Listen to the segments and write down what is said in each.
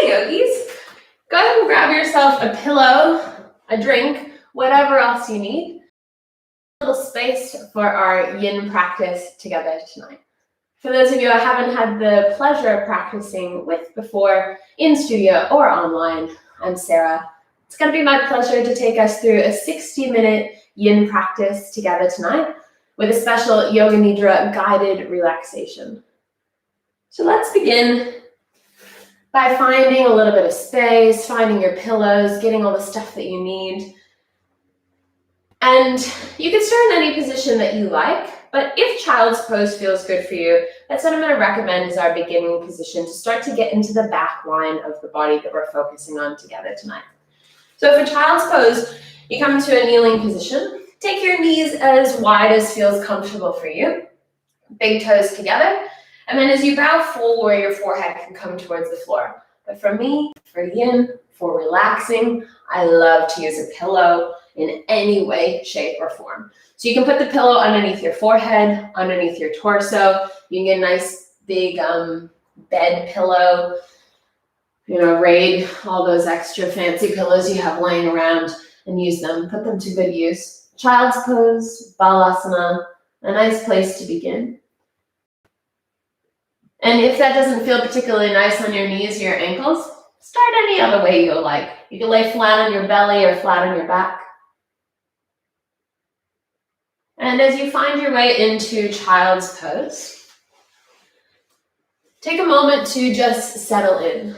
yogis. Go ahead and grab yourself a pillow, a drink, whatever else you need. A little space for our yin practice together tonight. For those of you I haven't had the pleasure of practicing with before, in studio or online, I'm Sarah. It's going to be my pleasure to take us through a 60-minute yin practice together tonight with a special Yoga Nidra guided relaxation. So let's begin by finding a little bit of space, finding your pillows, getting all the stuff that you need. And you can start in any position that you like, but if child's pose feels good for you, that's what I'm going to recommend as our beginning position to start to get into the back line of the body that we're focusing on together tonight. So for child's pose, you come to a kneeling position. Take your knees as wide as feels comfortable for you. Big toes together. And then as you bow forward, your forehead can come towards the floor. But for me, for yin, for relaxing, I love to use a pillow in any way, shape, or form. So you can put the pillow underneath your forehead, underneath your torso. You can get a nice big bed pillow. Raid all those extra fancy pillows you have laying around and use them. Put them to good use. Child's pose, balasana, a nice place to begin. And if that doesn't feel particularly nice on your knees or your ankles, start any other way you like. You can lay flat on your belly or flat on your back. And as you find your way into child's pose, take a moment to just settle in.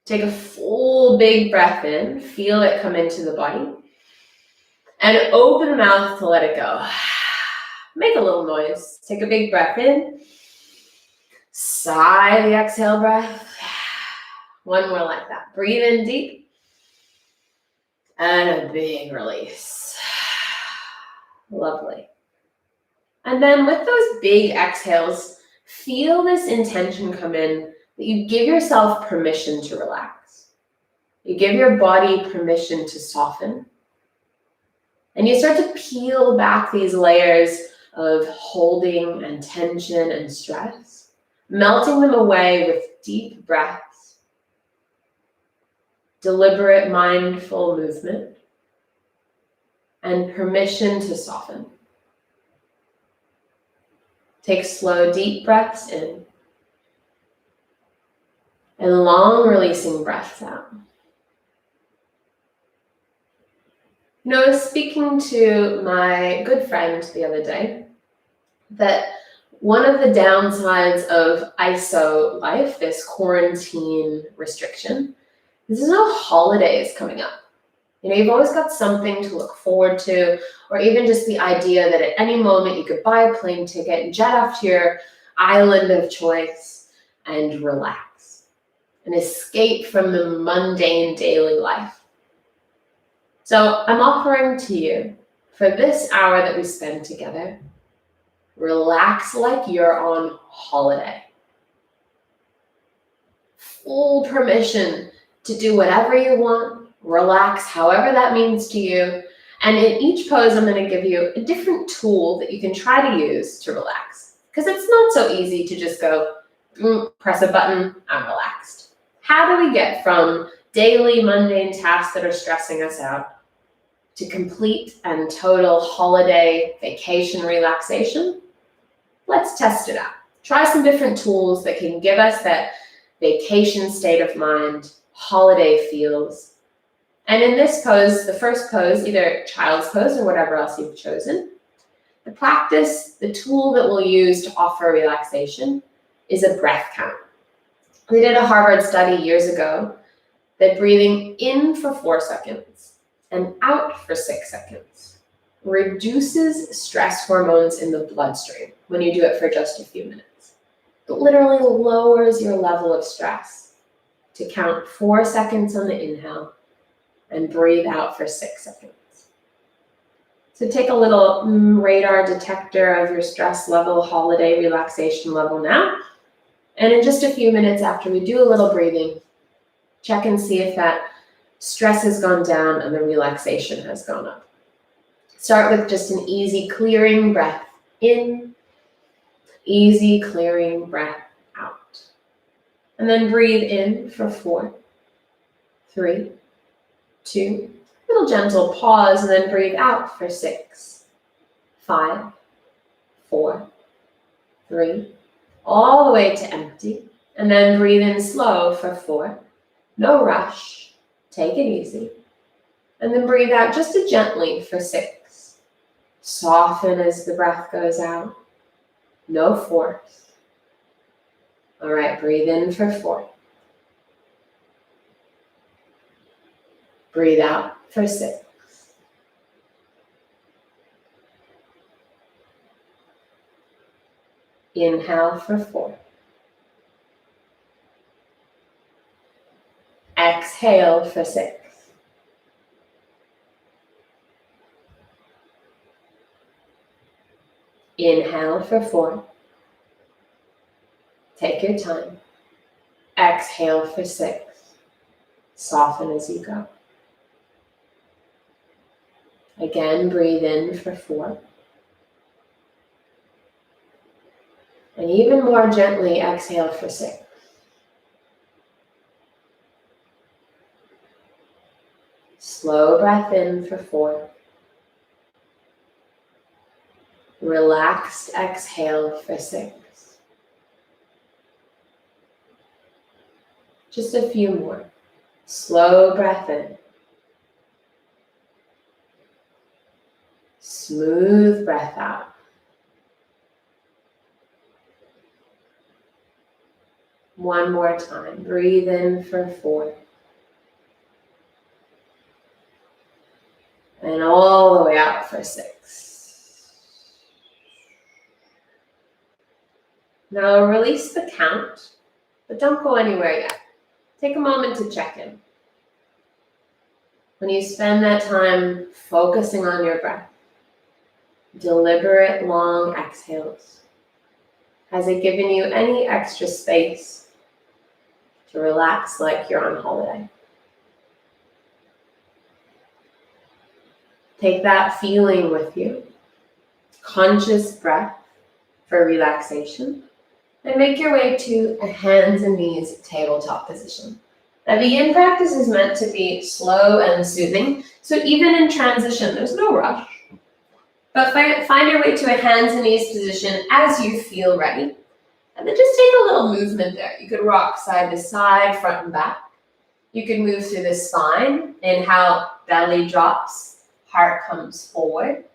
Take a full big breath in, feel it come into the body, and open the mouth to let it go. Make a little noise. Take a big breath in. Sigh the exhale breath. One more like that. Breathe in deep. And a big release. Lovely. And then with those big exhales, feel this intention come in that you give yourself permission to relax. You give your body permission to soften. And you start to peel back these layers of holding and tension and stress, melting them away with deep breaths, deliberate mindful movement, and permission to soften. Take slow, deep breaths in and long releasing breaths out. I was speaking to my good friend the other day that one of the downsides of ISO life, this quarantine restriction, is there's no holidays coming up. You've always got something to look forward to, or even just the idea that at any moment you could buy a plane ticket, jet off to your island of choice, and relax, and escape from the mundane daily life. So I'm offering to you, for this hour that we spend together, relax like you're on holiday. Full permission to do whatever you want. Relax however that means to you. And in each pose, I'm going to give you a different tool that you can try to use to relax. Because it's not so easy to just go, press a button, I'm relaxed. How do we get from daily mundane tasks that are stressing us out to complete and total holiday vacation relaxation? Let's test it out. Try some different tools that can give us that vacation state of mind, holiday feels. And in this pose, the first pose, either child's pose or whatever else you've chosen, the practice, the tool that we'll use to offer relaxation is a breath count. We did a Harvard study years ago that breathing in for 4 seconds and out for 6 seconds reduces stress hormones in the bloodstream when you do it for just a few minutes. It literally lowers your level of stress to count 4 seconds on the inhale and breathe out for 6 seconds. So take a little radar detector of your stress level, holiday relaxation level now. And in just a few minutes after we do a little breathing, check and see if that stress has gone down and the relaxation has gone up. Start with just an easy clearing breath in, easy clearing breath out. And then breathe in for 4, 3, 2. Little gentle pause and then breathe out for 6, 5, 4, 3. All the way to empty. And then breathe in slow for 4. No rush. Take it easy. And then breathe out just as gently for 6. Soften as the breath goes out. No force. All right, breathe in for 4. Breathe out for 6. Inhale for 4. Exhale for 6. Inhale for 4. Take your time. Exhale for 6. Soften as you go. Again, breathe in for 4. And even more gently, exhale for 6. Slow breath in for 4. Relaxed exhale for 6. Just a few more. Slow breath in. Smooth breath out. One more time. Breathe in for 4. And all the way out for 6. Now release the count, but don't go anywhere yet. Take a moment to check in. When you spend that time focusing on your breath, deliberate long exhales, has it given you any extra space to relax like you're on holiday? Take that feeling with you. Conscious breath for relaxation. And make your way to a hands and knees tabletop position. The begin practice is meant to be slow and soothing. So even in transition, there's no rush. But find your way to a hands and knees position as you feel ready. And then just take a little movement there. You could rock side to side, front and back. You could move through the spine. Inhale, belly drops. Heart comes forward.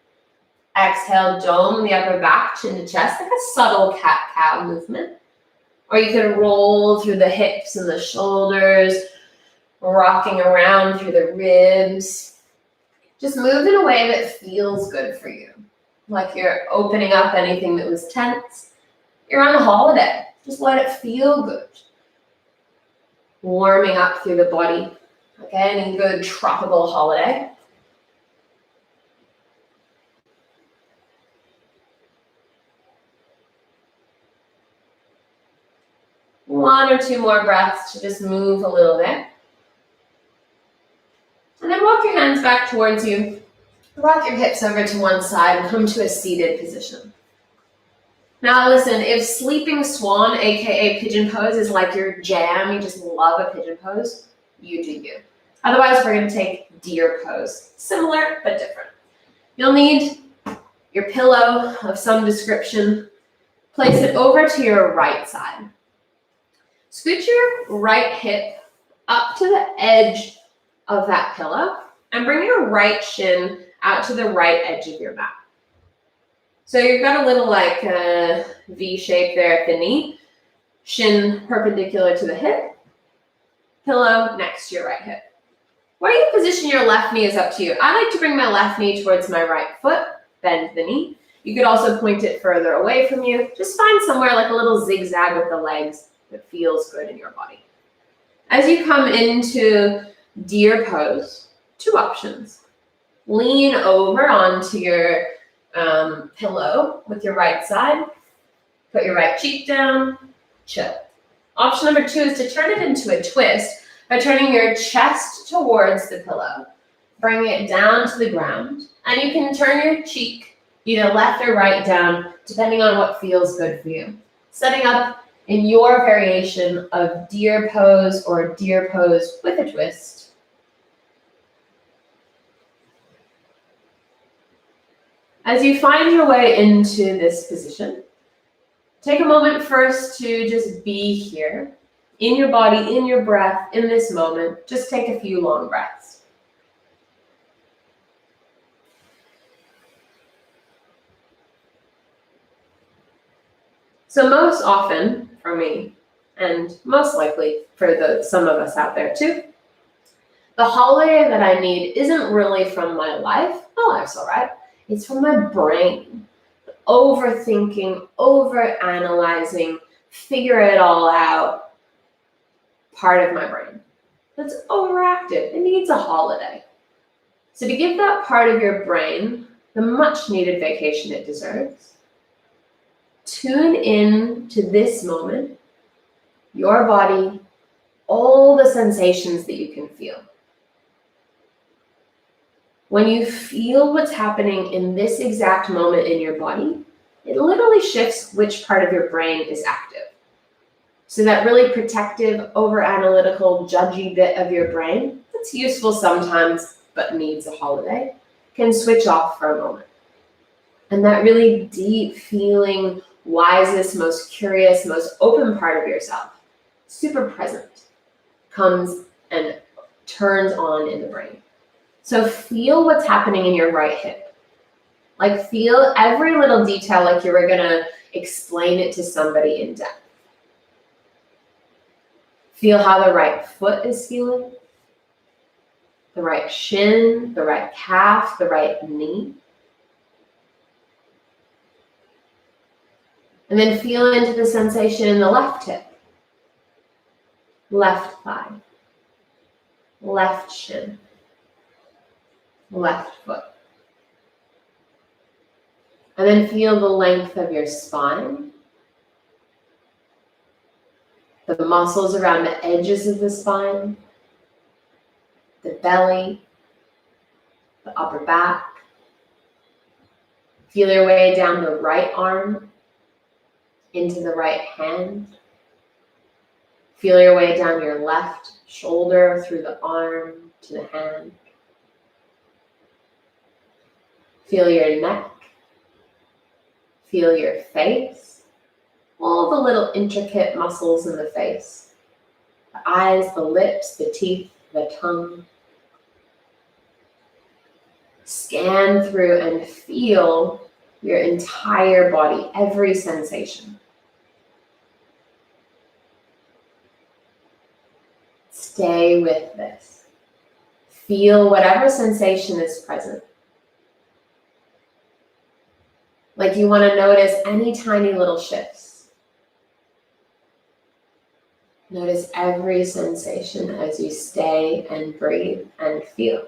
Exhale, dome the upper back, chin to chest, like a subtle cat-cow movement. Or you could roll through the hips and the shoulders, rocking around through the ribs. Just move in a way that feels good for you. Like you're opening up anything that was tense. You're on a holiday. Just let it feel good. Warming up through the body. Like any good tropical holiday. One or two more breaths to just move a little bit. And then walk your hands back towards you. Rock your hips over to one side and come to a seated position. Now listen, if sleeping swan, aka pigeon pose, is like your jam, you just love a pigeon pose, you do you. Otherwise, we're going to take deer pose. Similar, but different. You'll need your pillow of some description. Place it over to your right side. Scoot your right hip up to the edge of that pillow and bring your right shin out to the right edge of your mat. So you've got a little like V shape there at the knee, shin perpendicular to the hip, pillow next to your right hip. Where you position your left knee is up to you. I like to bring my left knee towards my right foot, bend the knee. You could also point it further away from you. Just find somewhere like a little zigzag with the legs that feels good in your body. As you come into deer pose, two options. Lean over onto your pillow with your right side. Put your right cheek down, chill. Option number 2 is to turn it into a twist by turning your chest towards the pillow. Bring it down to the ground, and you can turn your cheek either left or right down, depending on what feels good for you. Setting up in your variation of deer pose or deer pose with a twist. As you find your way into this position, take a moment first to just be here, in your body, in your breath, in this moment. Just take a few long breaths. So most often, for me, and most likely for some of us out there too, the holiday that I need isn't really from my life. My life's all right. It's from my brain. Overthinking, overanalyzing, figure it all out part of my brain that's overactive. It needs a holiday. So to give that part of your brain the much needed vacation it deserves, tune in to this moment, your body, all the sensations that you can feel. When you feel what's happening in this exact moment in your body, it literally shifts which part of your brain is active. So that really protective, over-analytical, judgy bit of your brain that's useful sometimes but needs a holiday can switch off for a moment. And that really deep feeling, wisest, most curious, most open part of yourself, super present, comes and turns on in the brain. So feel what's happening in your right hip. Like feel every little detail like you were gonna explain it to somebody in depth. Feel how the right foot is feeling, the right shin, the right calf, the right knee. And then feel into the sensation in the left hip, left thigh, left shin, left foot. And then feel the length of your spine, the muscles around the edges of the spine, the belly, the upper back. Feel your way down the right arm into the right hand. Feel your way down your left shoulder through the arm to the hand. Feel your neck. Feel your face. All the little intricate muscles in the face. The eyes, the lips, the teeth, the tongue. Scan through and feel your entire body, every sensation. Stay with this. Feel whatever sensation is present. Like you want to notice any tiny little shifts. Notice every sensation as you stay and breathe and feel.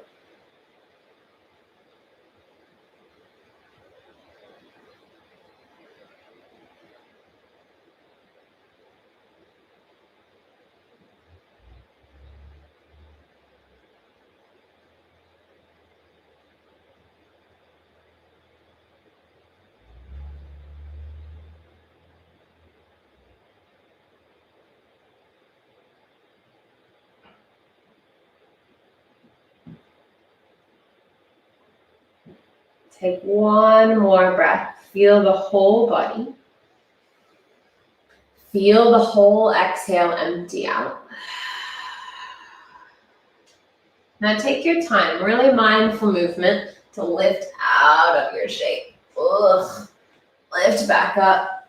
Take one more breath. Feel the whole body. Feel the whole exhale empty out. Now take your time, really mindful movement to lift out of your shape. Ugh. Lift back up.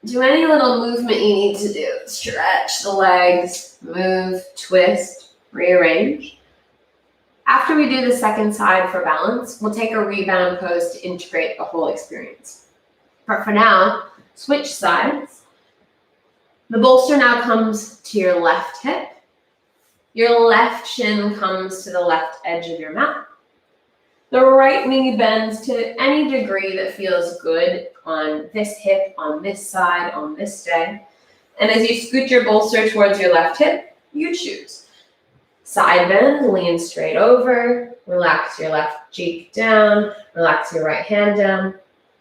Do any little movement you need to do. Stretch the legs, move, twist, rearrange. After we do the second side for balance, we'll take a rebound pose to integrate the whole experience. But for now, switch sides. The bolster now comes to your left hip. Your left shin comes to the left edge of your mat. The right knee bends to any degree that feels good on this hip, on this side, on this day. And as you scoot your bolster towards your left hip, you choose. Side bend, lean straight over, relax your left cheek down, relax your right hand down,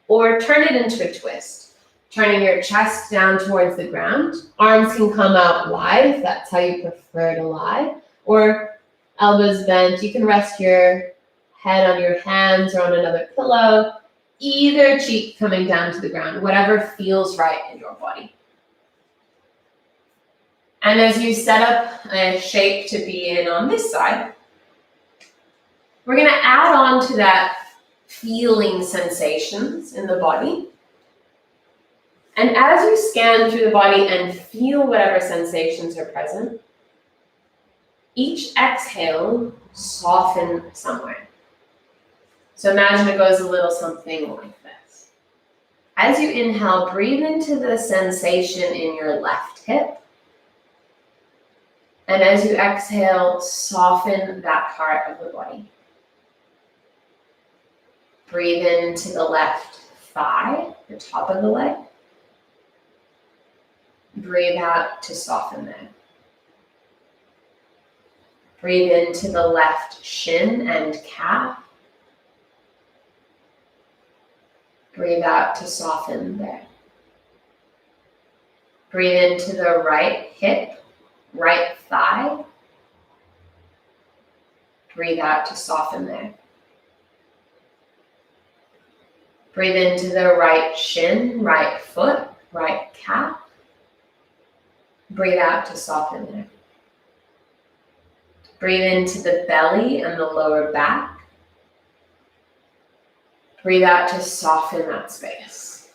or turn it into a twist. Turning your chest down towards the ground. Arms can come out wide if that's how you prefer to lie, or elbows bent. You can rest your head on your hands or on another pillow, either cheek coming down to the ground, whatever feels right in your body. And as you set up a shape to be in on this side, we're going to add on to that feeling sensations in the body. And as you scan through the body and feel whatever sensations are present, each exhale, soften somewhere. So imagine it goes a little something like this. As you inhale, breathe into the sensation in your left hip. And as you exhale, soften that part of the body. Breathe into the left thigh, the top of the leg. Breathe out to soften there. Breathe into the left shin and calf. Breathe out to soften there. Breathe into the right hip, right thigh. Breathe out to soften there. Breathe into the right shin, right foot, right calf. Breathe out to soften there. Breathe into the belly and the lower back. Breathe out to soften that space.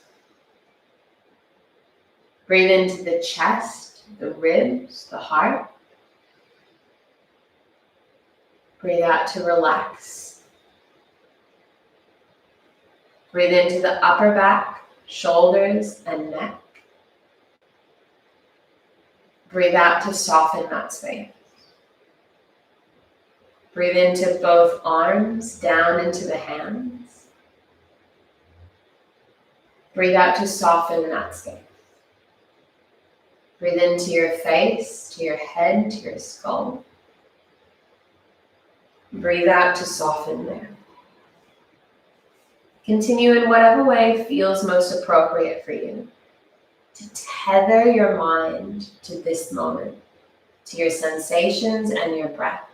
Breathe into the chest, the ribs, the heart. Breathe out to relax. Breathe into the upper back, shoulders, and neck. Breathe out to soften that space. Breathe into both arms, down into the hands. Breathe out to soften that space. Breathe into your face, to your head, to your skull. Breathe out to soften there. Continue in whatever way feels most appropriate for you to tether your mind to this moment, to your sensations and your breath.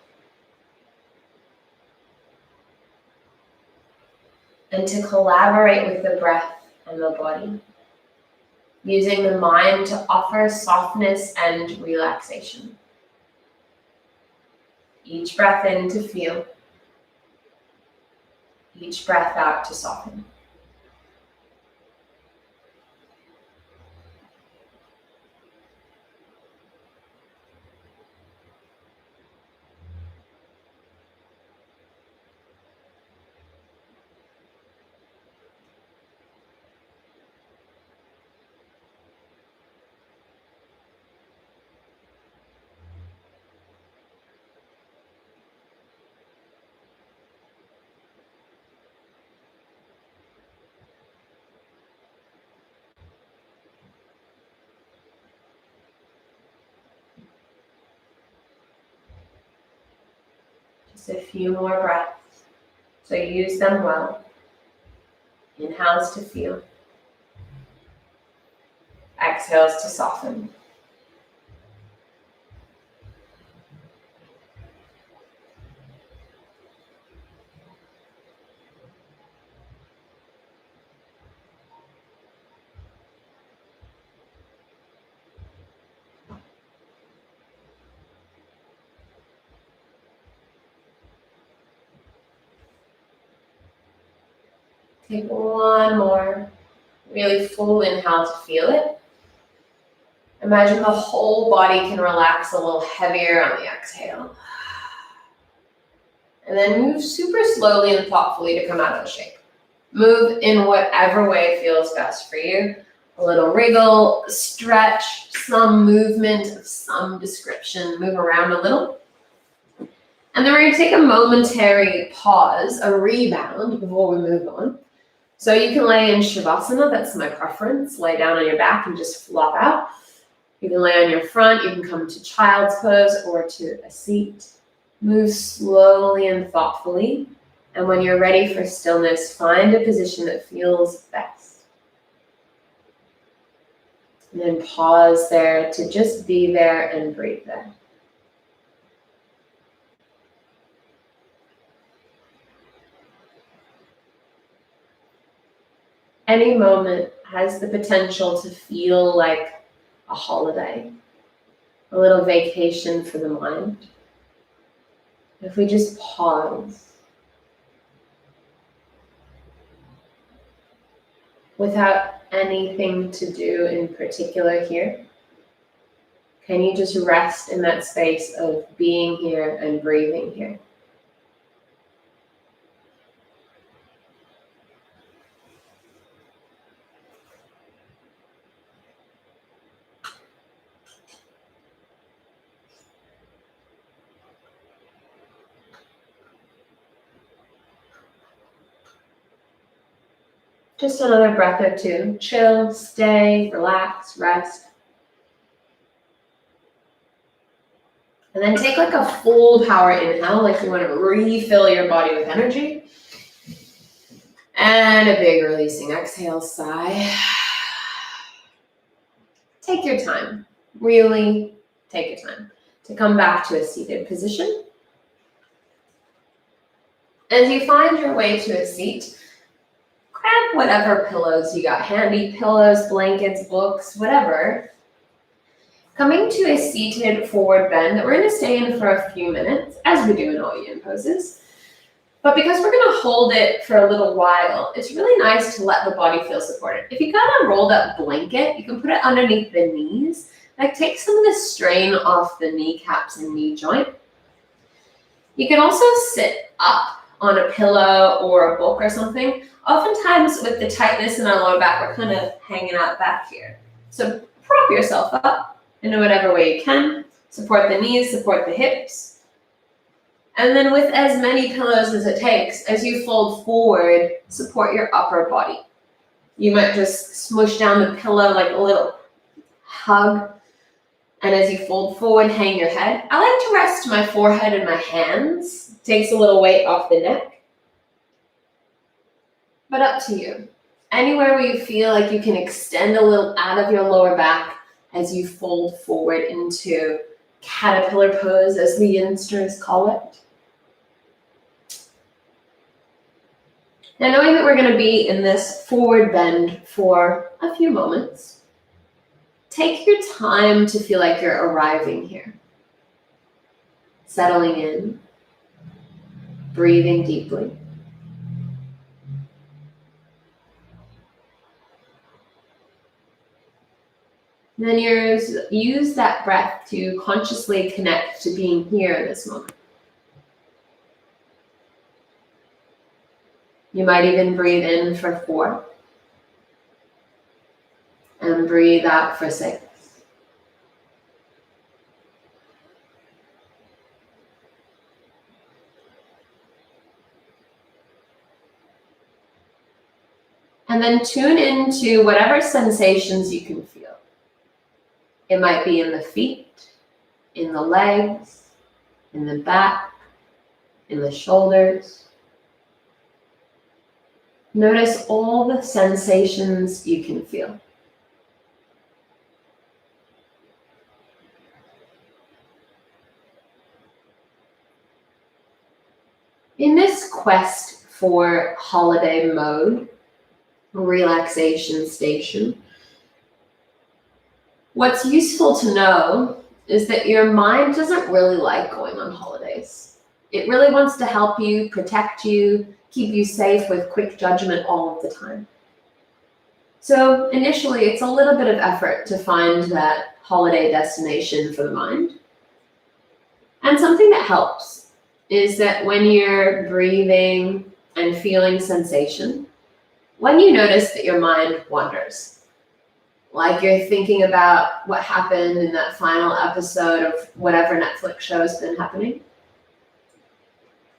And to collaborate with the breath and the body, using the mind to offer softness and relaxation. Each breath in to feel, each breath out to soften. Just a few more breaths, so use them well. Inhales to feel, exhales to soften. Take one more really full inhale to feel it. Imagine the whole body can relax a little heavier on the exhale. And then move super slowly and thoughtfully to come out of the shape. Move in whatever way feels best for you. A little wriggle, stretch, some movement of some description. Move around a little. And then we're going to take a momentary pause, a rebound before we move on. So you can lay in Shavasana, that's my preference. Lay down on your back and just flop out. You can lay on your front, you can come to child's pose or to a seat. Move slowly and thoughtfully. And when you're ready for stillness, find a position that feels best. And then pause there to just be there and breathe there. Any moment has the potential to feel like a holiday, a little vacation for the mind. If we just pause without anything to do in particular here, can you just rest in that space of being here and breathing here? Just another breath or two. Chill, stay, relax, rest. And then take like a full power inhale, like you want to refill your body with energy. And a big releasing exhale, sigh. Take your time. Really take your time to come back to a seated position. As you find your way to a seat, grab whatever pillows you got handy, pillows, blankets, books, whatever. Coming to a seated forward bend that we're going to stay in for a few minutes, as we do in all yin poses. But because we're going to hold it for a little while, it's really nice to let the body feel supported. If you got a rolled up blanket, you can put it underneath the knees. That takes some of the strain off the kneecaps and knee joint. You can also sit up on a pillow or a book or something. Oftentimes with the tightness in our lower back, we're kind of hanging out back here. So prop yourself up in whatever way you can. Support the knees, support the hips. And then with as many pillows as it takes, as you fold forward, support your upper body. You might just smush down the pillow like a little hug. And as you fold forward, hang your head. I like to rest my forehead in my hands. Takes a little weight off the neck. But up to you. Anywhere where you feel like you can extend a little out of your lower back as you fold forward into caterpillar pose, as the yinsters call it. Now, knowing that we're going to be in this forward bend for a few moments, take your time to feel like you're arriving here. Settling in, breathing deeply. And then use that breath to consciously connect to being here in this moment. You might even breathe in for 4 and breathe out for 6. And then tune into whatever sensations you can feel. It might be in the feet, in the legs, in the back, in the shoulders. Notice all the sensations you can feel. In this quest for holiday mode, relaxation station, what's useful to know is that your mind doesn't really like going on holidays. It really wants to help you, protect you, keep you safe with quick judgment all of the time. So initially, it's a little bit of effort to find that holiday destination for the mind. And something that helps is that when you're breathing and feeling sensation, when you notice that your mind wanders, like you're thinking about what happened in that final episode of whatever Netflix show has been happening,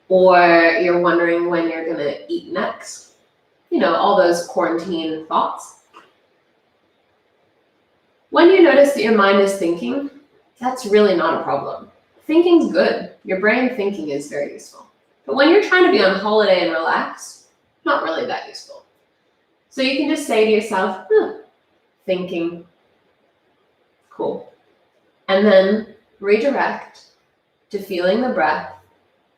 or you're wondering when you're going to eat next, all those quarantine thoughts. When you notice that your mind is thinking, that's really not a problem. Thinking's good. Your brain thinking is very useful. But when you're trying to be on holiday and relax, not really that useful. So you can just say to yourself, thinking, Cool. And then redirect to feeling the breath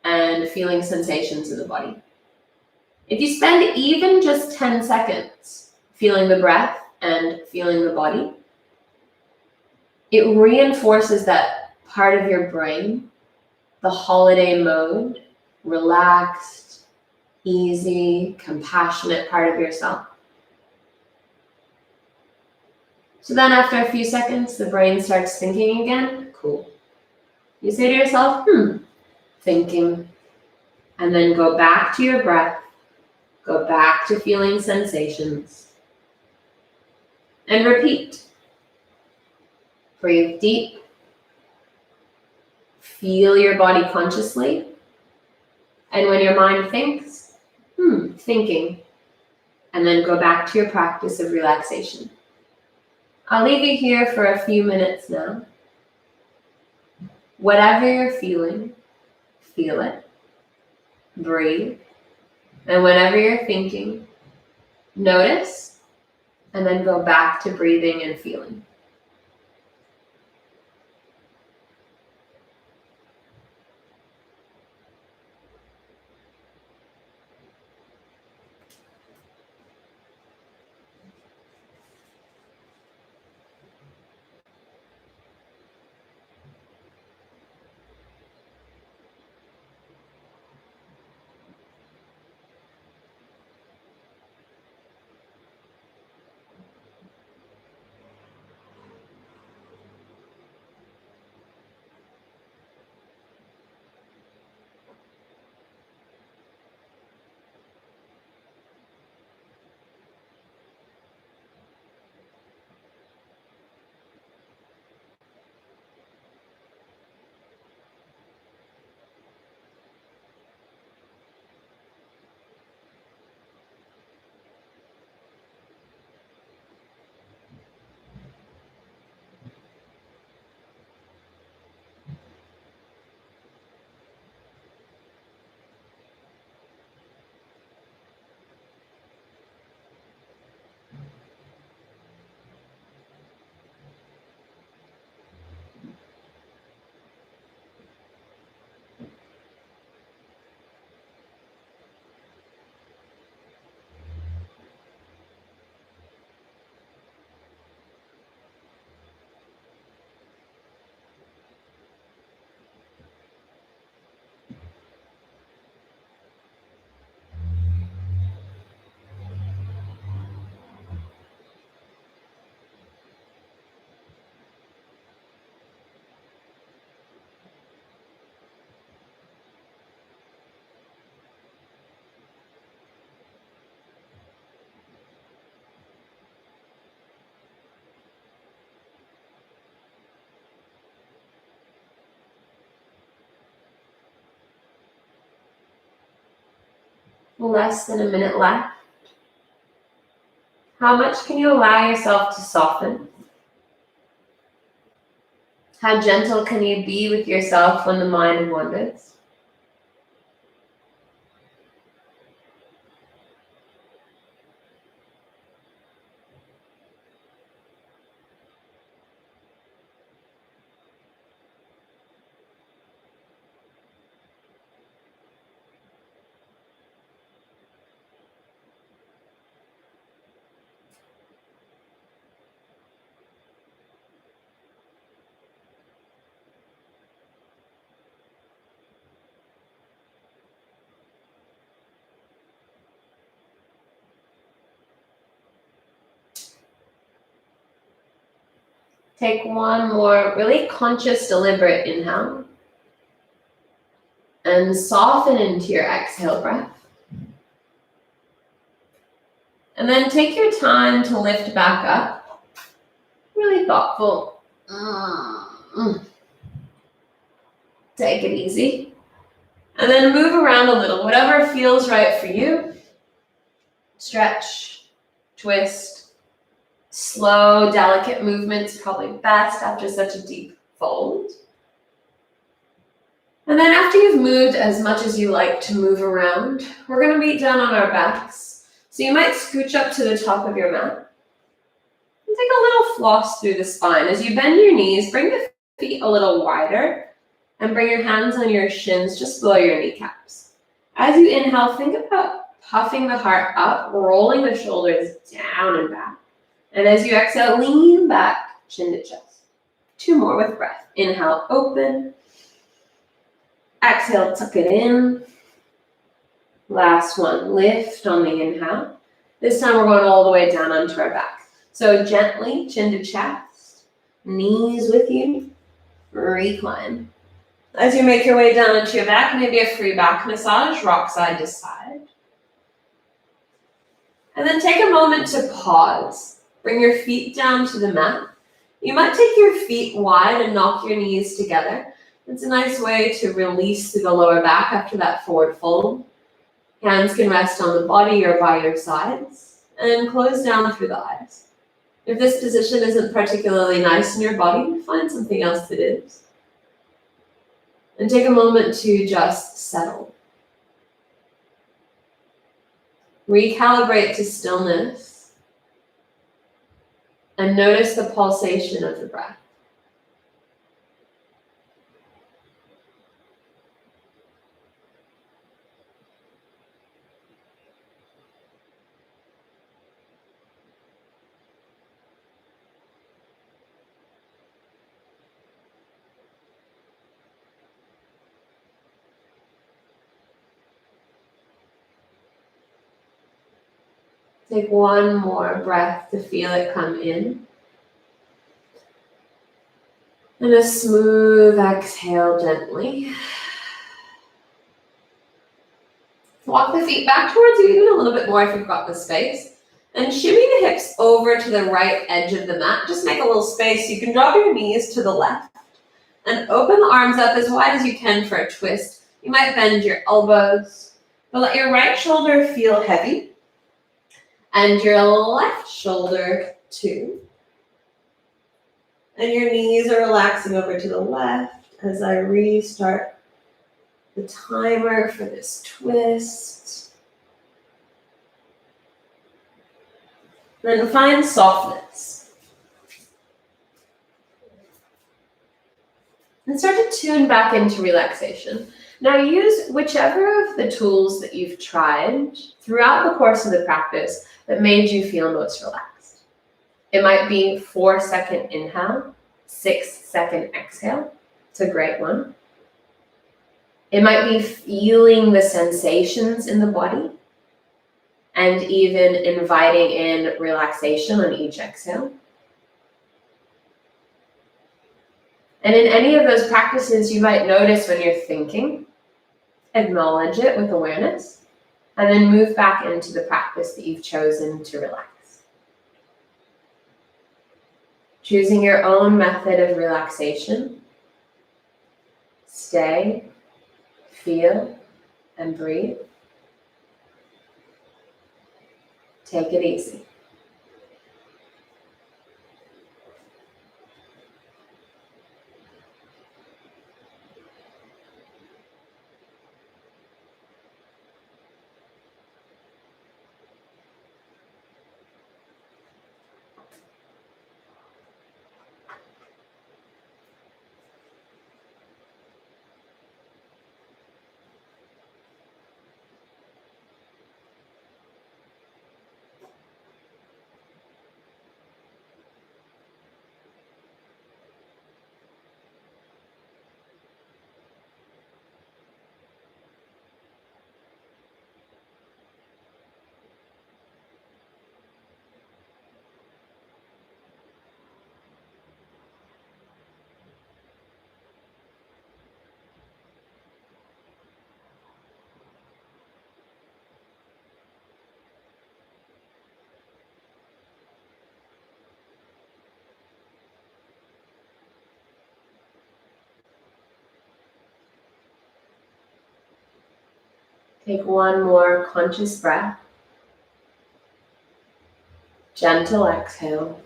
and feeling sensations in the body. If you spend even just 10 seconds feeling the breath and feeling the body, it reinforces that part of your brain, the holiday mode, relaxed, easy, compassionate part of yourself. So then after a few seconds, the brain starts thinking again. Cool. You say to yourself, thinking, and then go back to your breath, go back to feeling sensations, and repeat. Breathe deep, feel your body consciously, and when your mind thinks, thinking, and then go back to your practice of relaxation. I'll leave you here for a few minutes now. Whatever you're feeling, feel it, breathe, and whenever you're thinking, notice, and then go back to breathing and feeling. Less than a minute left. How much can you allow yourself to soften? How gentle can you be with yourself when the mind wanders? Take one more really conscious, deliberate inhale. And soften into your exhale breath. And then take your time to lift back up. Really thoughtful. Take it easy. And then move around a little, whatever feels right for you. Stretch, twist, slow, delicate movements, probably best after such a deep fold. And then after you've moved as much as you like to move around, we're going to be down on our backs. So you might scooch up to the top of your mat. And take a little floss through the spine. As you bend your knees, bring the feet a little wider and bring your hands on your shins just below your kneecaps. As you inhale, think about puffing the heart up, rolling the shoulders down and back. And as you exhale, lean back, chin to chest. 2 more with breath. Inhale, open. Exhale, tuck it in. Last one, lift on the inhale. This time we're going all the way down onto our back. So gently, chin to chest, knees with you, recline. As you make your way down into your back, maybe a free back massage, rock side to side. And then take a moment to pause. Bring your feet down to the mat. You might take your feet wide and knock your knees together. It's a nice way to release through the lower back after that forward fold. Hands can rest on the body or by your sides. And close down through the eyes. If this position isn't particularly nice in your body, find something else that is. And take a moment to just settle. Recalibrate to stillness. And notice the pulsation of the breath. Take one more breath to feel it come in. And a smooth exhale gently. Walk the feet back towards you even a little bit more if you've got the space. And shimmy the hips over to the right edge of the mat. Just make a little space. You can drop your knees to the left. And open the arms up as wide as you can for a twist. You might bend your elbows. But let your right shoulder feel heavy. And your left shoulder too. And your knees are relaxing over to the left as I restart the timer for this twist. Then find softness. And start to tune back into relaxation. Now use whichever of the tools that you've tried throughout the course of the practice that made you feel most relaxed. It might be 4-second inhale, 6-second exhale. It's a great one. It might be feeling the sensations in the body and even inviting in relaxation on each exhale. And in any of those practices, you might notice when you're thinking, acknowledge it with awareness, and then move back into the practice that you've chosen to relax. Choosing your own method of relaxation. Stay, feel, and breathe. Take it easy. Take one more conscious breath. Gentle exhale.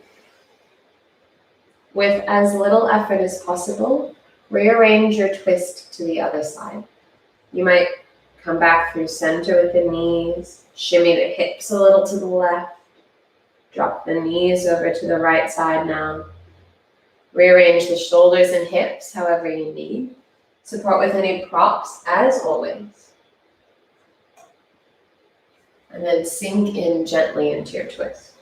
With as little effort as possible, rearrange your twist to the other side. You might come back through center with the knees, shimmy the hips a little to the left, Drop the knees over to the right side now. Rearrange the shoulders and hips however you need. Support with any props as always. And then sink in gently into your twist.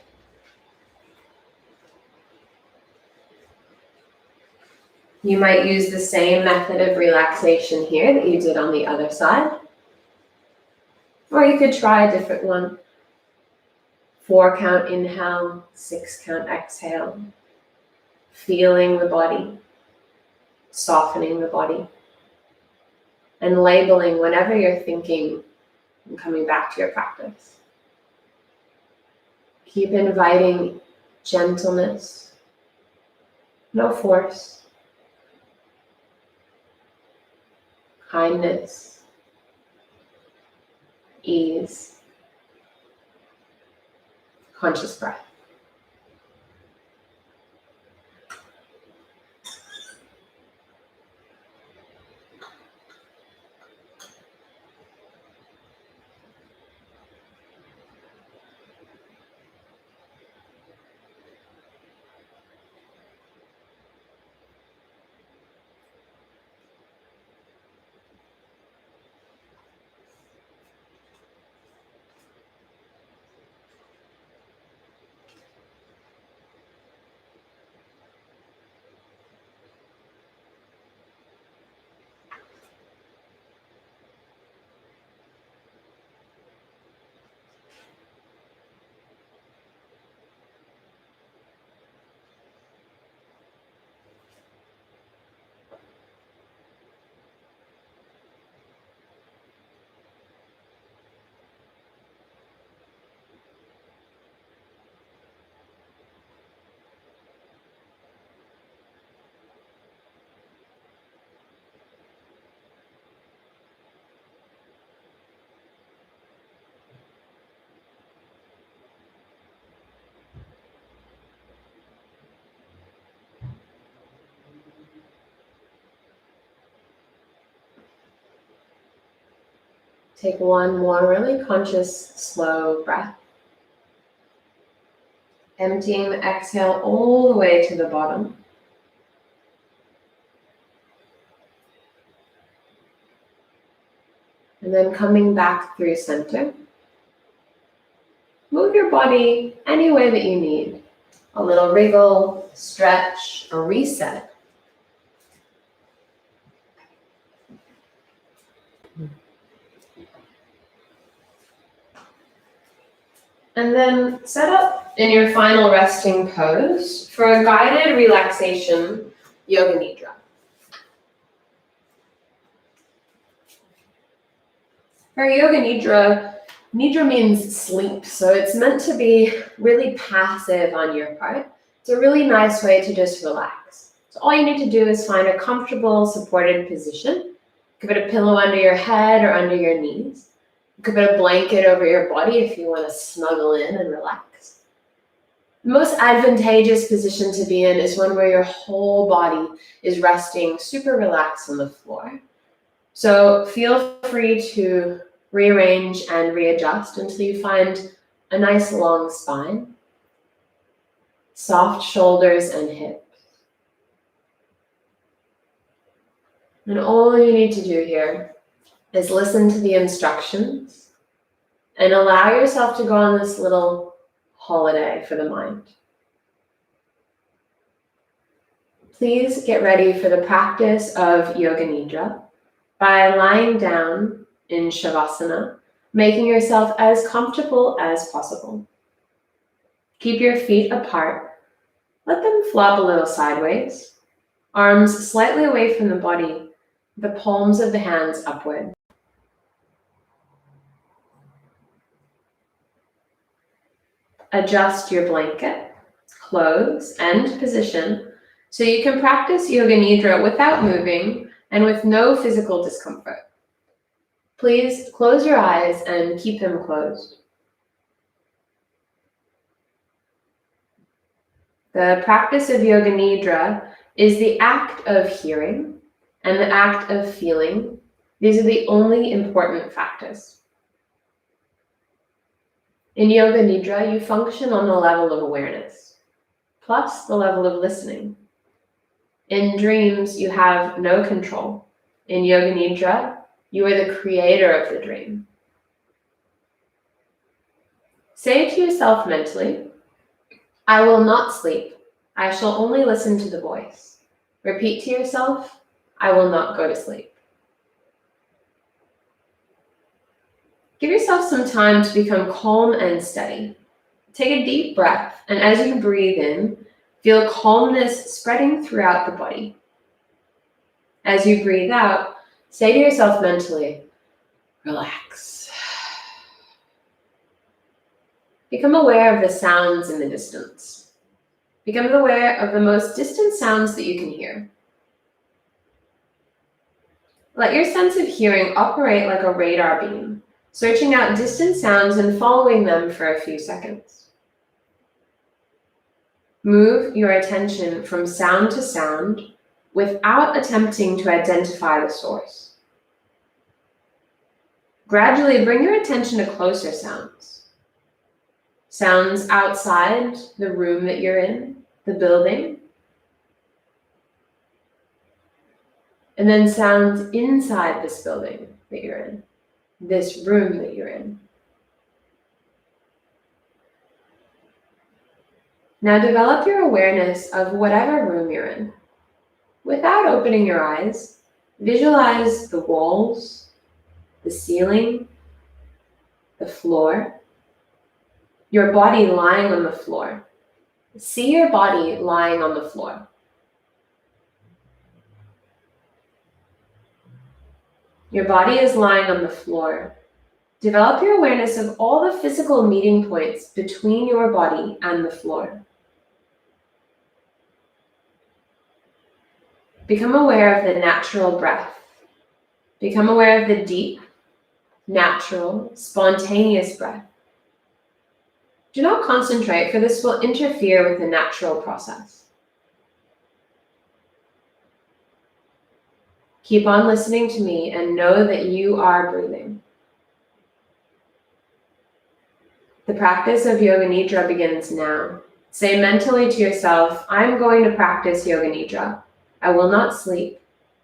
You might use the same method of relaxation here that you did on the other side. Or you could try a different one. 4 count inhale, 6 count exhale. Feeling the body, softening the body, and labeling whenever you're thinking and coming back to your practice. Keep inviting gentleness, no force, kindness, ease, conscious breath. Take one more really conscious, slow breath. Emptying the exhale all the way to the bottom. And then coming back through center. Move your body any way that you need. A little wriggle, stretch, or reset. And then set up in your final resting pose for a guided relaxation Yoga Nidra. For Yoga Nidra, Nidra means sleep, so it's meant to be really passive on your part. It's a really nice way to just relax. So all you need to do is find a comfortable, supported position. You could put a pillow under your head or under your knees. You could put a blanket over your body if you want to snuggle in and relax. The most advantageous position to be in is one where your whole body is resting super relaxed on the floor. So feel free to rearrange and readjust until you find a nice long spine, soft shoulders and hips. And all you need to do here is listen to the instructions and allow yourself to go on this little holiday for the mind. Please get ready for the practice of Yoga Nidra by lying down in Shavasana, making yourself as comfortable as possible. Keep your feet apart. Let them flop a little sideways. Arms slightly away from the body, the palms of the hands upward. Adjust your blanket, clothes, and position so you can practice Yoga Nidra without moving and with no physical discomfort. Please close your eyes and keep them closed. The practice of Yoga Nidra is the act of hearing and the act of feeling. These are the only important factors. In Yoga Nidra, you function on the level of awareness, plus the level of listening. In dreams, you have no control. In Yoga Nidra, you are the creator of the dream. Say to yourself mentally, I will not sleep. I shall only listen to the voice. Repeat to yourself, I will not go to sleep. Give yourself some time to become calm and steady. Take a deep breath, and as you breathe in, feel calmness spreading throughout the body. As you breathe out, say to yourself mentally, relax. Become aware of the sounds in the distance. Become aware of the most distant sounds that you can hear. Let your sense of hearing operate like a radar beam, searching out distant sounds and following them for a few seconds. Move your attention from sound to sound without attempting to identify the source. Gradually bring your attention to closer sounds. Sounds outside the room that you're in, the building. And then sounds inside this building that you're in, this room that you're in. Now develop your awareness of whatever room you're in. Without opening your eyes, visualize the walls, the ceiling, the floor, your body lying on the floor. See your body lying on the floor. Your body is lying on the floor. Develop your awareness of all the physical meeting points between your body and the floor. Become aware of the natural breath. Become aware of the deep, natural, spontaneous breath. Do not concentrate, for this will interfere with the natural process. Keep on listening to me and know that you are breathing. The practice of Yoga Nidra begins now. Say mentally to yourself, I'm going to practice Yoga Nidra. I will not sleep.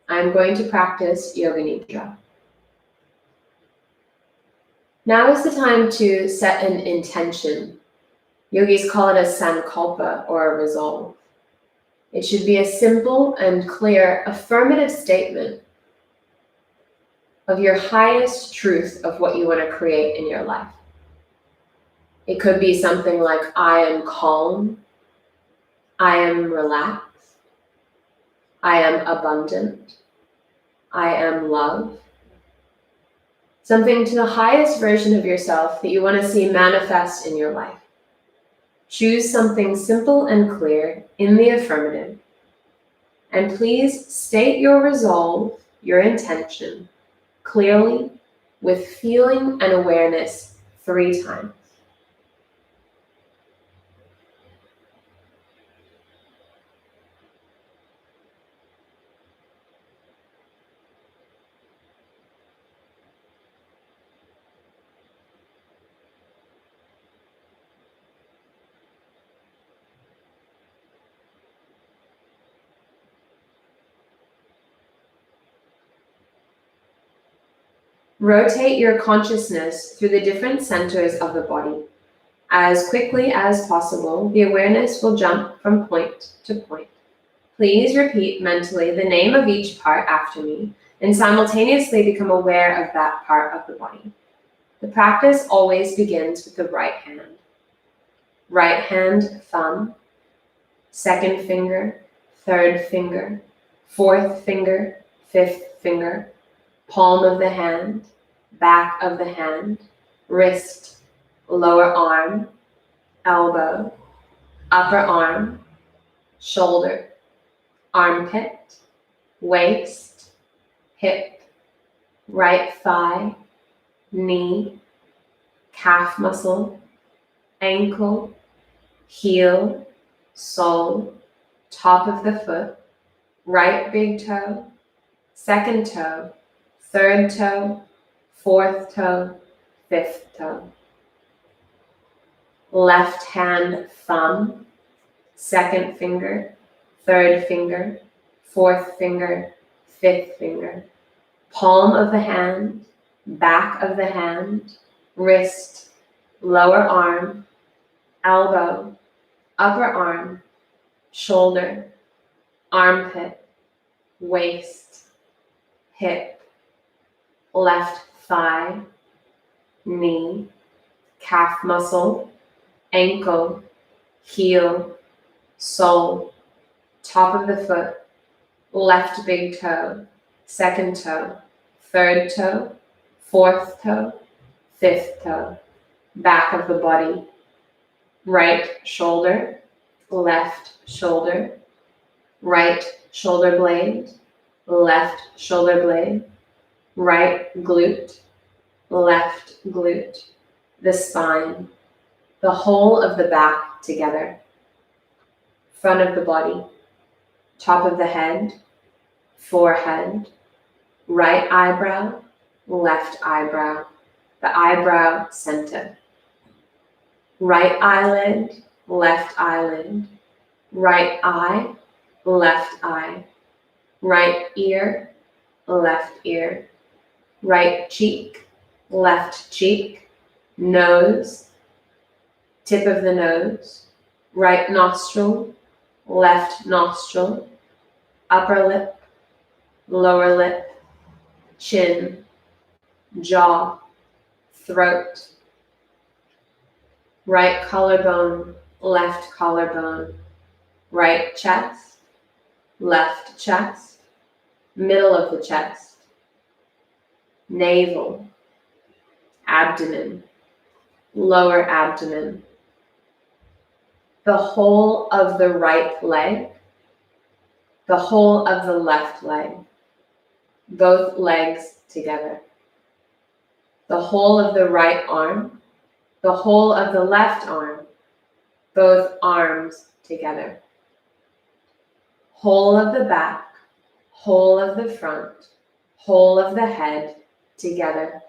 I'm going to practice Yoga Nidra. Now is the time to set an intention. Yogis call it a sankalpa, or a resolve. It should be a simple and clear affirmative statement of your highest truth of what you want to create in your life. It could be something like, I am calm, I am relaxed, I am abundant, I am love. Something to the highest version of yourself that you want to see manifest in your life. Choose something simple and clear in the affirmative. And please state your resolve, your intention, clearly, with feeling and awareness 3 times. Rotate your consciousness through the different centers of the body. As quickly as possible, the awareness will jump from point to point. Please repeat mentally the name of each part after me and simultaneously become aware of that part of the body. The practice always begins with the right hand. Right hand, thumb, second finger, third finger, fourth finger, fifth finger, palm of the hand, back of the hand, wrist, lower arm, elbow, upper arm, shoulder, armpit, waist, hip, right thigh, knee, calf muscle, ankle, heel, sole, top of the foot, right big toe, second toe, third toe, fourth toe, fifth toe. left hand thumb, second finger, third finger, fourth finger, fifth finger, palm of the hand, back of the hand, wrist, lower arm, elbow, upper arm, shoulder, armpit, waist, hip, left thigh, knee, calf muscle, ankle, heel, sole, top of the foot, left big toe, second toe, third toe, fourth toe, fifth toe, back of the body, right shoulder, left shoulder, right shoulder blade, left shoulder blade, right glute, left glute, the spine, the whole of the back together, front of the body, top of the head, forehead, right eyebrow, left eyebrow, the eyebrow center, right eyelid, left eyelid, right eye, left eye, right ear, left ear, right cheek, left cheek, nose, tip of the nose, right nostril, left nostril, upper lip, lower lip, chin, jaw, throat, right collarbone, left collarbone, right chest, left chest, middle of the chest, navel, abdomen, lower abdomen, the whole of the right leg, the whole of the left leg, both legs together, the whole of the right arm, the whole of the left arm, both arms together, whole of the back, whole of the front, whole of the head together,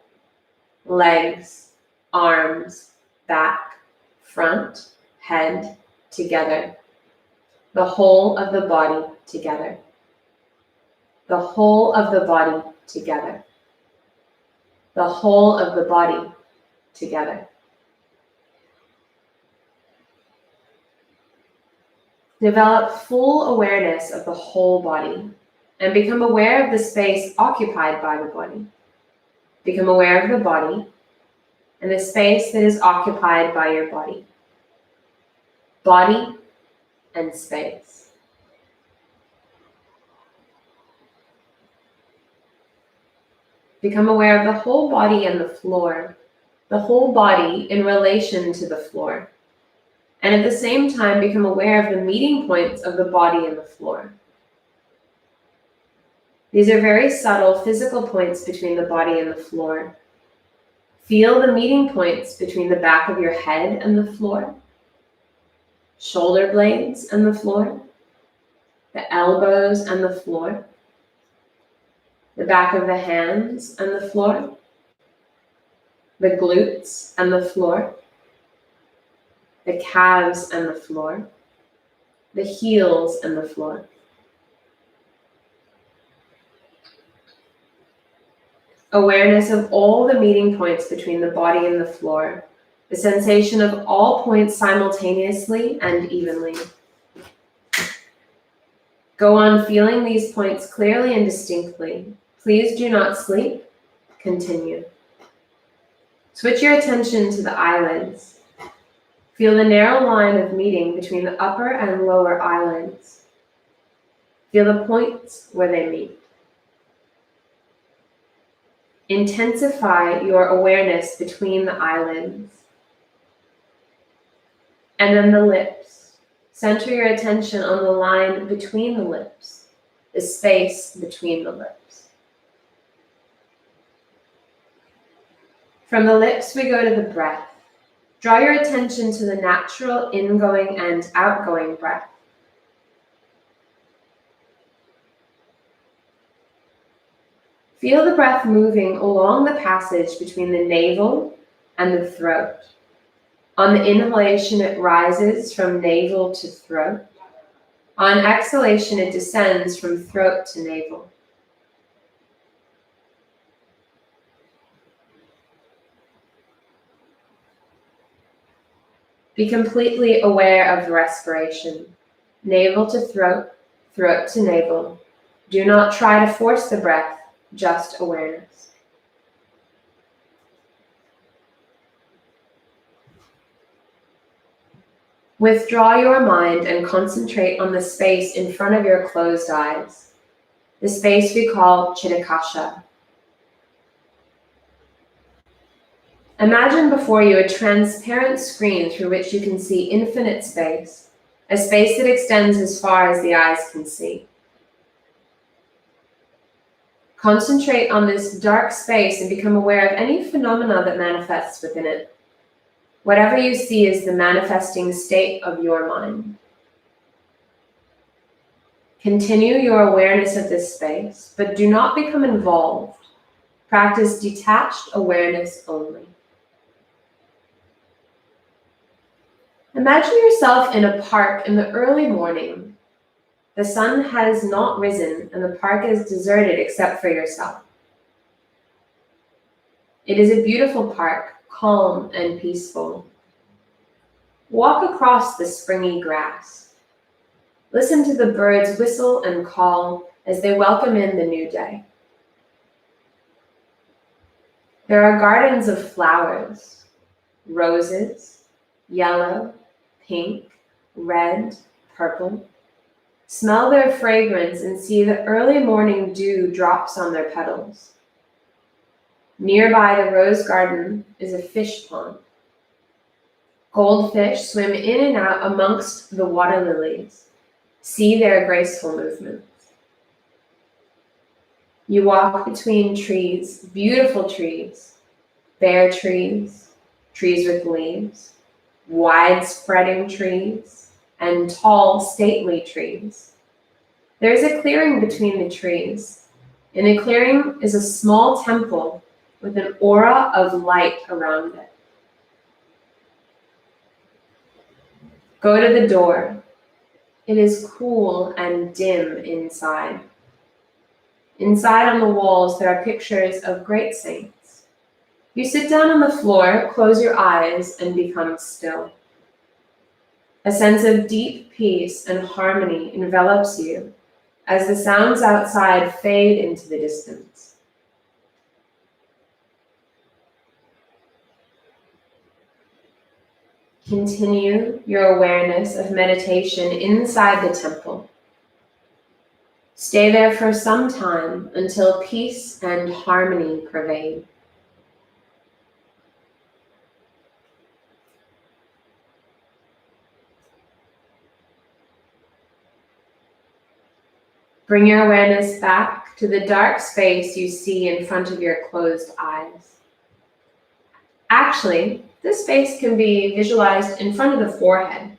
legs, arms, back, front, head together, the whole of the body together, the whole of the body together, the whole of the body together. Develop full awareness of the whole body and become aware of the space occupied by the body. Become aware of the body and the space that is occupied by your body. Body and space. Become aware of the whole body and the floor, the whole body in relation to the floor. And at the same time, become aware of the meeting points of the body and the floor. These are very subtle physical points between the body and the floor. Feel the meeting points between the back of your head and the floor, shoulder blades and the floor, the elbows and the floor, the back of the hands and the floor, the glutes and the floor, the calves and the floor, the heels and the floor. Awareness of all the meeting points between the body and the floor, the sensation of all points simultaneously and evenly. Go on feeling these points clearly and distinctly. Please do not sleep. Continue. Switch your attention to the eyelids. Feel the narrow line of meeting between the upper and lower eyelids. Feel the points where they meet. Intensify your awareness between the eyelids. And then the lips. Center your attention on the line between the lips, the space between the lips. From the lips, we go to the breath. Draw your attention to the natural ingoing and outgoing breath. Feel the breath moving along the passage between the navel and the throat. On the inhalation, it rises from navel to throat. On exhalation, it descends from throat to navel. Be completely aware of the respiration. Navel to throat, throat to navel. Do not try to force the breath, just awareness. Withdraw your mind and concentrate on the space in front of your closed eyes, the space we call Chitakasha. Imagine before you a transparent screen through which you can see infinite space, a space that extends as far as the eyes can see. Concentrate on this dark space and become aware of any phenomena that manifests within it. Whatever you see is the manifesting state of your mind. Continue your awareness of this space, but do not become involved. Practice detached awareness only. Imagine yourself in a park in the early morning. The sun has not risen and the park is deserted except for yourself. It is a beautiful park, calm and peaceful. Walk across the springy grass. Listen to the birds whistle and call as they welcome in the new day. There are gardens of flowers, roses, yellow, pink, red, purple. Smell their fragrance and see the early morning dew drops on their petals. Nearby the rose garden is a fish pond. Goldfish swim in and out amongst the water lilies. See their graceful movements. You walk between trees, beautiful trees, bare trees, trees with leaves, wide-spreading trees, and tall, stately trees. There is a clearing between the trees. In the clearing is a small temple with an aura of light around it. Go to the door. It is cool and dim inside. Inside on the walls there are pictures of great saints. You sit down on the floor, close your eyes, and become still. A sense of deep peace and harmony envelops you as the sounds outside fade into the distance. Continue your awareness of meditation inside the temple. Stay there for some time until peace and harmony pervade. Bring your awareness back to the dark space you see in front of your closed eyes. Actually, this space can be visualized in front of the forehead.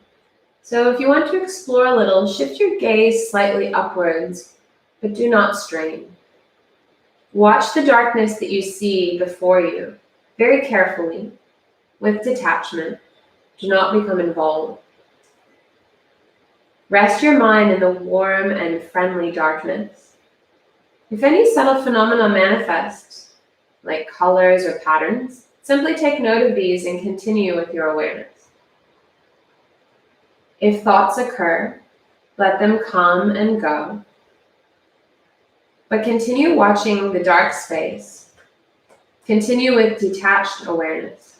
So if you want to explore a little, shift your gaze slightly upwards, but do not strain. Watch the darkness that you see before you, very carefully, with detachment. Do not become involved. Rest your mind in the warm and friendly darkness. If any subtle phenomena manifest, like colors or patterns, simply take note of these and continue with your awareness. If thoughts occur, let them come and go. But continue watching the dark space. Continue with detached awareness.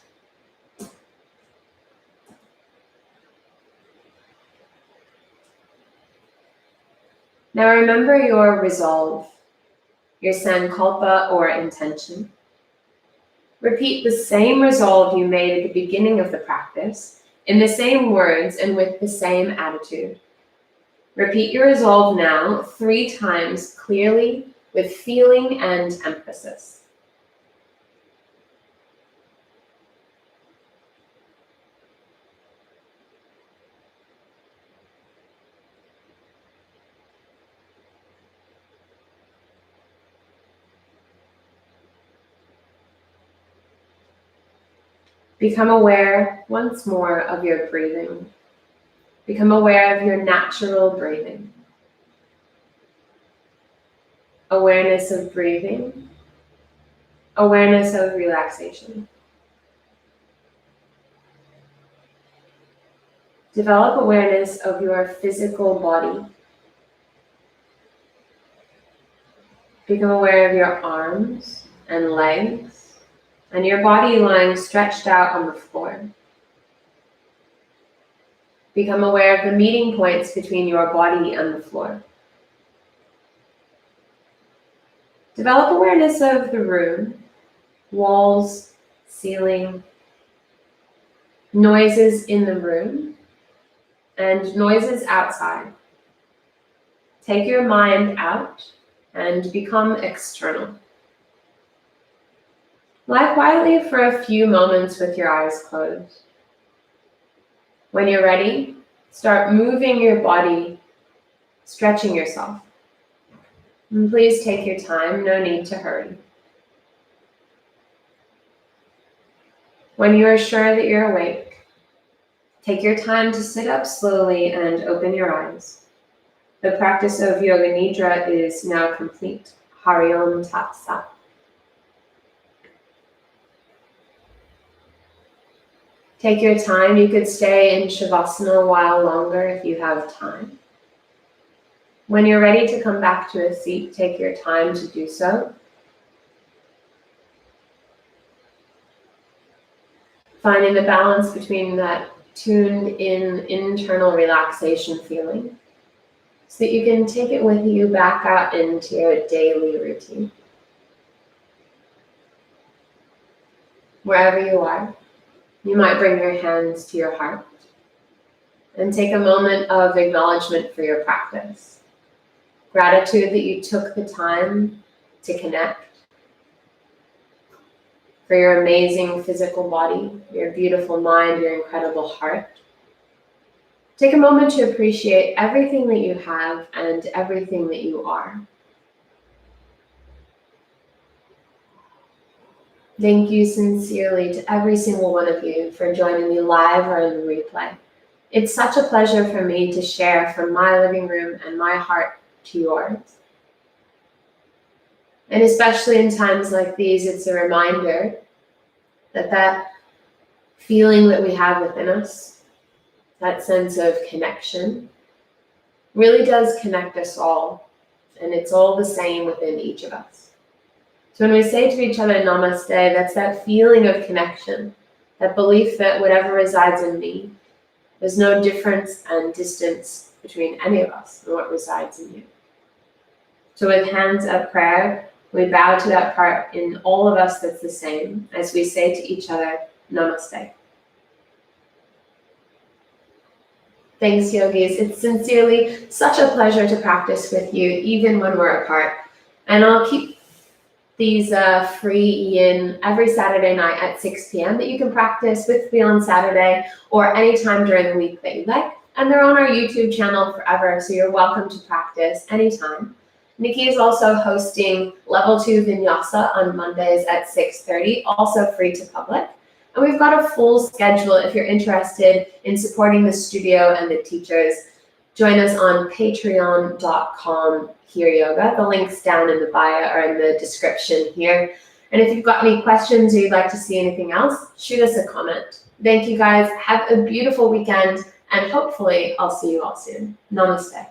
Now remember your resolve, your sankalpa or intention. Repeat the same resolve you made at the beginning of the practice, in the same words and with the same attitude. Repeat your resolve now 3 times clearly with feeling and emphasis. Become aware once more of your breathing. Become aware of your natural breathing. Awareness of breathing. Awareness of relaxation. Develop awareness of your physical body. Become aware of your arms and legs and your body lying stretched out on the floor. Become aware of the meeting points between your body and the floor. Develop awareness of the room, walls, ceiling, noises in the room, and noises outside. Take your mind out and become external. Lie quietly for a few moments with your eyes closed. When you're ready, start moving your body, stretching yourself. And please take your time, no need to hurry. When you are sure that you're awake, take your time to sit up slowly and open your eyes. The practice of Yoga Nidra is now complete. Hari Om Tat Sat. Take your time. You could stay in Shavasana a while longer if you have time. When you're ready to come back to a seat, take your time to do so. Finding the balance between that tuned-in internal relaxation feeling so that you can take it with you back out into your daily routine. Wherever you are, you might bring your hands to your heart and take a moment of acknowledgement for your practice. Gratitude that you took the time to connect, for your amazing physical body, your beautiful mind, your incredible heart. Take a moment to appreciate everything that you have and everything that you are. Thank you sincerely to every single one of you for joining me live or in the replay. It's such a pleasure for me to share from my living room and my heart to yours. And especially in times like these, it's a reminder that that feeling that we have within us, that sense of connection, really does connect us all. And it's all the same within each of us. So when we say to each other, namaste, that's that feeling of connection, that belief that whatever resides in me, there's no difference and distance between any of us and what resides in you. So with hands of prayer, we bow to that part in all of us that's the same as we say to each other, namaste. Thanks, yogis. It's sincerely such a pleasure to practice with you, even when we're apart. And I'll keep these free in every Saturday night at 6 p.m. that you can practice with me on Saturday or anytime during the week that you like. And they're on our YouTube channel forever, so you're welcome to practice anytime. Nikki is also hosting Level 2 Vinyasa on Mondays at 6:30, also free to public. And we've got a full schedule if you're interested in supporting the studio and the teachers. Join us on patreon.com/HearYoga. The link's down in the bio or in the description here. And if you've got any questions or you'd like to see anything else, shoot us a comment. Thank you guys. Have a beautiful weekend, and hopefully I'll see you all soon. Namaste.